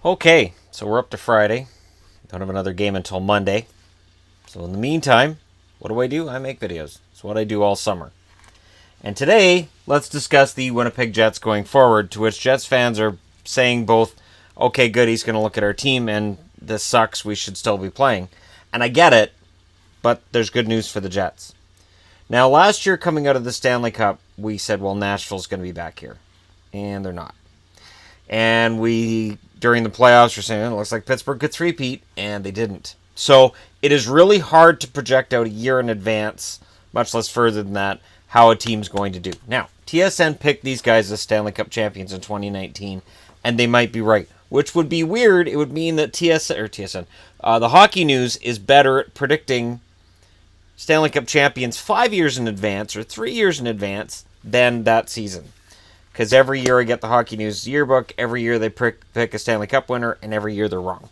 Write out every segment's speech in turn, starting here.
Okay, so we're up to Friday. Don't have another game until Monday. So in the meantime, what do? I make videos. It's what I do all summer. And today, let's discuss the Winnipeg Jets going forward, to which Jets fans are saying both, okay, good, he's going to look at our team, and this sucks, we should still be playing. And I get it, but there's good news for the Jets. Now, last year coming out of the Stanley Cup, we said, well, Nashville's going to be back here. And they're not. And we, during the playoffs, were saying, it looks like Pittsburgh could three-peat, and they didn't. So it is really hard to project out a year in advance, much less further than that, how a team's going to do. Now, TSN picked these guys as Stanley Cup champions in 2019, and they might be right, which would be weird. It would mean that the Hockey News is better at predicting Stanley Cup champions 5 years in advance or 3 years in advance than that season. Because every year I get the Hockey News yearbook, every year they pick a Stanley Cup winner, and every year they're wrong.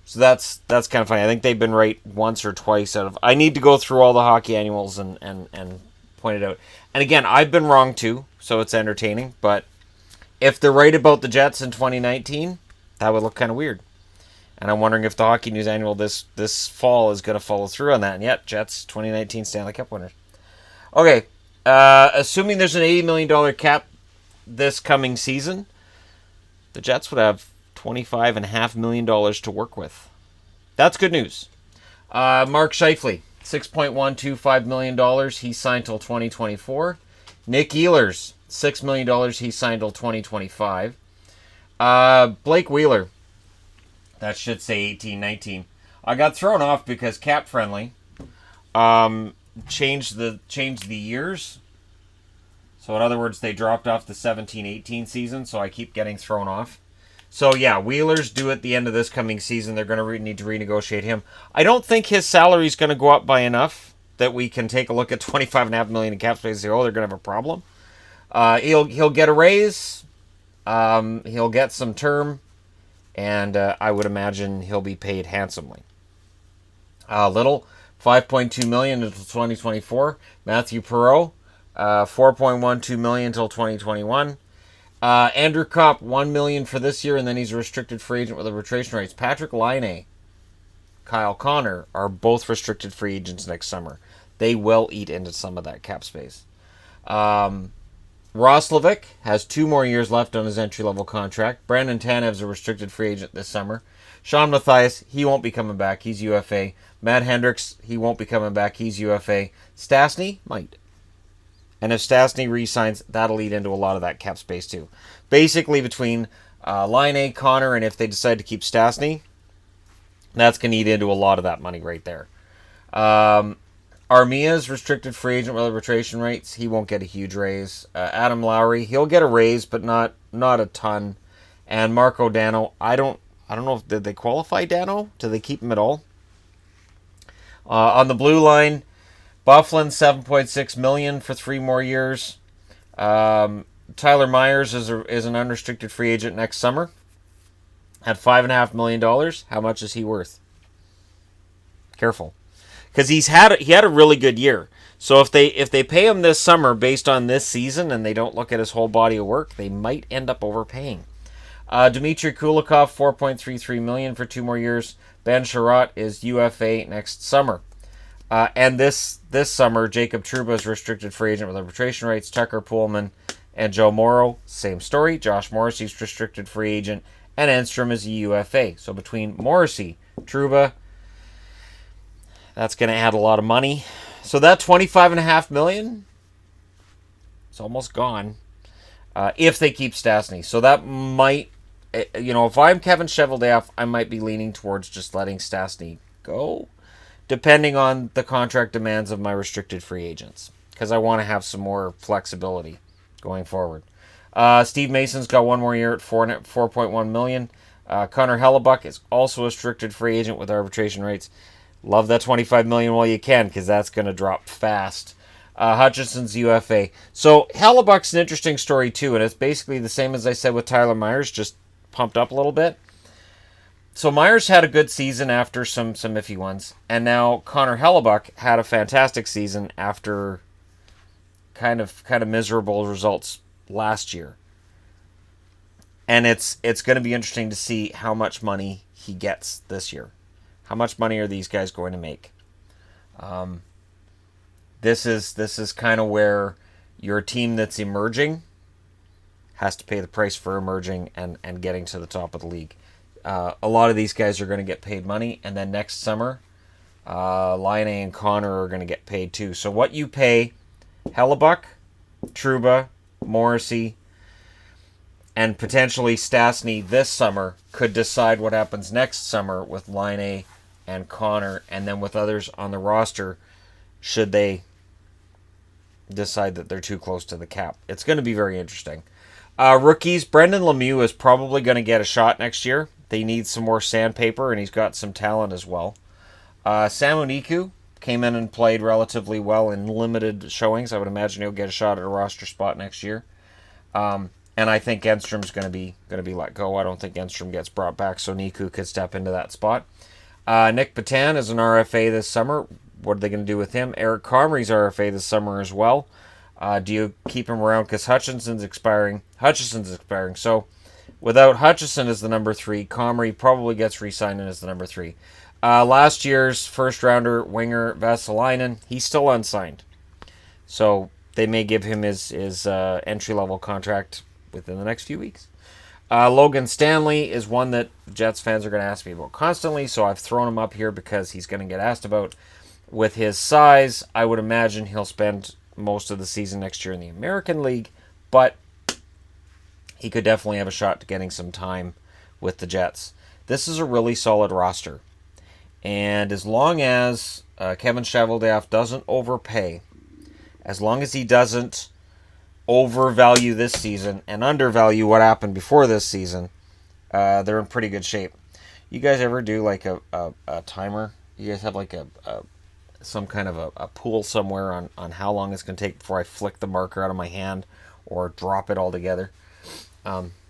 So that's kind of funny. I think they've been right once or twice out of... I need to go through all the hockey annuals and point it out. And again, I've been wrong too, so it's entertaining. But if they're right about the Jets in 2019, that would look kind of weird. And I'm wondering if the Hockey News annual this fall is going to follow through on that. And yet, Jets 2019 Stanley Cup winners. Okay, assuming there's an $80 million cap this coming season, the Jets would have $25.5 million to work with. That's good news. Mark Scheifele, $6.125 million. He signed till 2024. Nick Ehlers, $6 million. He signed till 2025. Blake Wheeler, that should say 18-19. I got thrown off because Cap Friendly changed the years. So in other words, they dropped off the 17-18 season, so I keep getting thrown off. So yeah, Wheeler's due at the end of this coming season. They're going to need to renegotiate him. I don't think his salary is going to go up by enough that we can take a look at $25.5 million in cap space and say, oh, they're going to have a problem. He'll get a raise. He'll get some term, and I would imagine he'll be paid handsomely. Little, $5.2 million until 2024. Matthew Perreault, $4.12 million until 2021. Andrew Kopp, $1 million for this year, and then he's a restricted free agent with arbitration rights. Patrick Laine, Kyle Connor are both restricted free agents next summer. They will eat into some of that cap space. Roslovic has 2 more years left on his entry-level contract. Brandon Tanev's a restricted free agent this summer. Sean Mathias, he won't be coming back. He's UFA. Matt Hendricks, he won't be coming back. He's UFA. Stastny might. And if Stastny re-signs, that'll lead into a lot of that cap space too. Basically, between Laine, Connor, and if they decide to keep Stastny, that's going to eat into a lot of that money right there. Armia's restricted free agent with arbitration rights. He won't get a huge raise. Adam Lowry, he'll get a raise, but not a ton. And Marco Dano, I don't know if did they qualify Dano? Did they keep him at all? On the blue line, Byfuglien, $7.6 million for 3 more years. Tyler Myers is an unrestricted free agent next summer at $5.5 million. How much is he worth? Careful, because he had a really good year. So if they pay him this summer based on this season and they don't look at his whole body of work, they might end up overpaying. Dmitry Kulikov, $4.33 million for 2 more years. Ben Sherratt is UFA next summer. And this summer, Jacob Trouba is restricted free agent with arbitration rights. Tucker Pullman and Joe Morrow, same story. Josh Morrissey's restricted free agent. And Enstrom is a UFA. So between Morrissey, Trouba, that's going to add a lot of money. So that $25.5 million, it's almost gone if they keep Stastny. So that might, if I'm Kevin Cheveldayoff, I might be leaning towards just letting Stastny go, depending on the contract demands of my restricted free agents, because I want to have some more flexibility going forward. Steve Mason's got 1 more year at $4.1 million. Connor Hellebuck is also a restricted free agent with arbitration rights. Love that $25 million while you can, because that's going to drop fast. Hutchinson's UFA. So Hellebuck's an interesting story too, and it's basically the same as I said with Tyler Myers, just pumped up a little bit. So Myers had a good season after some iffy ones, and now Connor Hellebuck had a fantastic season after kind of miserable results last year. And it's going to be interesting to see how much money he gets this year. How much money are these guys going to make? This is kind of where your team that's emerging has to pay the price for emerging and getting to the top of the league. A lot of these guys are going to get paid money, and then next summer, Laine and Connor are going to get paid too. So what you pay Hellebuck, Trouba, Morrissey, and potentially Stastny this summer could decide what happens next summer with Laine and Connor, and then with others on the roster, should they decide that they're too close to the cap. It's going to be very interesting. Rookies, Brendan Lemieux is probably going to get a shot next year. They need some more sandpaper, and he's got some talent as well. Samu Niku came in and played relatively well in limited showings. I would imagine he'll get a shot at a roster spot next year. And I think Enstrom's going to be let go. I don't think Enstrom gets brought back, so Niku could step into that spot. Nick Patan is an RFA this summer. What are they going to do with him? Eric Comrie's RFA this summer as well. Do you keep him around because Hutchinson's expiring? Hutchinson's expiring. So without Hutchison as the number 3, Comrie probably gets re-signed as the number 3. Last year's first-rounder winger Vesalainen, he's still unsigned. So they may give him his entry-level contract within the next few weeks. Logan Stanley is one that Jets fans are going to ask me about constantly, so I've thrown him up here because he's going to get asked about. With his size, I would imagine he'll spend most of the season next year in the American League, but he could definitely have a shot to getting some time with the Jets. This is a really solid roster, and as long as Kevin Cheveldayoff doesn't overpay, as long as he doesn't overvalue this season and undervalue what happened before this season, they're in pretty good shape. You guys ever do like a timer? You guys have like some kind of a pool somewhere on how long it's going to take before I flick the marker out of my hand or drop it all together?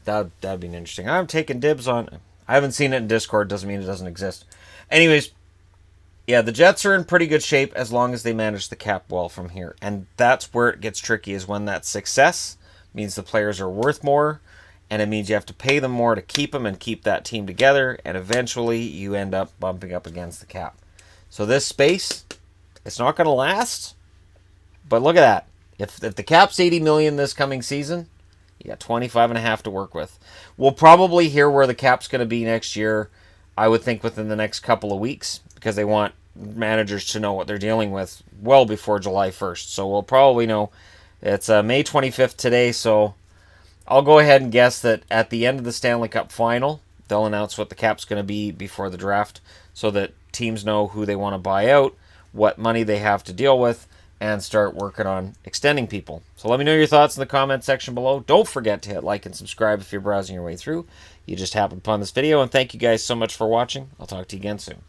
That'd be interesting. I'm taking dibs on. I haven't seen it in Discord. Doesn't mean it doesn't exist. Anyways, yeah, the Jets are in pretty good shape as long as they manage the cap well from here. And that's where it gets tricky, is when that success means the players are worth more, and it means you have to pay them more to keep them and keep that team together, and eventually you end up bumping up against the cap. So this space, it's not going to last, but look at that. If the cap's $80 million this coming season, you got 25.5 to work with. We'll probably hear where the cap's going to be next year, I would think within the next couple of weeks, because they want managers to know what they're dealing with well before July 1st. So we'll probably know. It's May 25th today, so I'll go ahead and guess that at the end of the Stanley Cup final, they'll announce what the cap's going to be before the draft so that teams know who they want to buy out, what money they have to deal with, and start working on extending people. So let me know your thoughts in the comment section below. Don't forget to hit like and subscribe if you're browsing your way through. You just happened upon this video, and thank you guys so much for watching. I'll talk to you again soon.